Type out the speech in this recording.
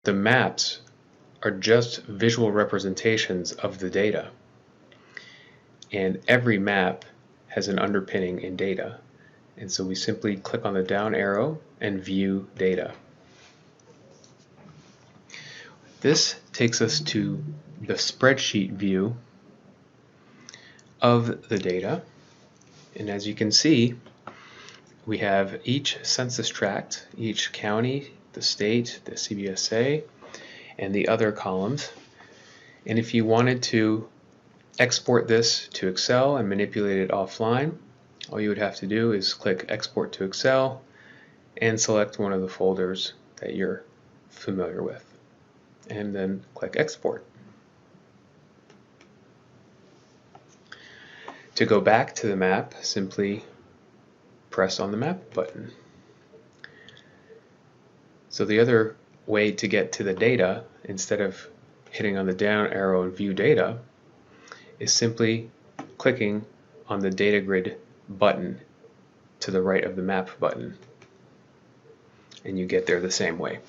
The maps are just visual representations of the data, and every map has an underpinning in data. And so we simply click on the down arrow and view data. This takes us to the spreadsheet view of the data. And as you can see, we have each census tract, each county, the state, the CBSA, and the other columns. And if you wanted to export this to Excel and manipulate it offline, all you would have to do is click Export to Excel and select one of the folders that you're familiar with, and then click Export. To go back to the map, simply press on the map button. So the other way to get to the data, instead of hitting on the down arrow and view data, is simply clicking on the data grid button to the right of the map button, and you get there the same way.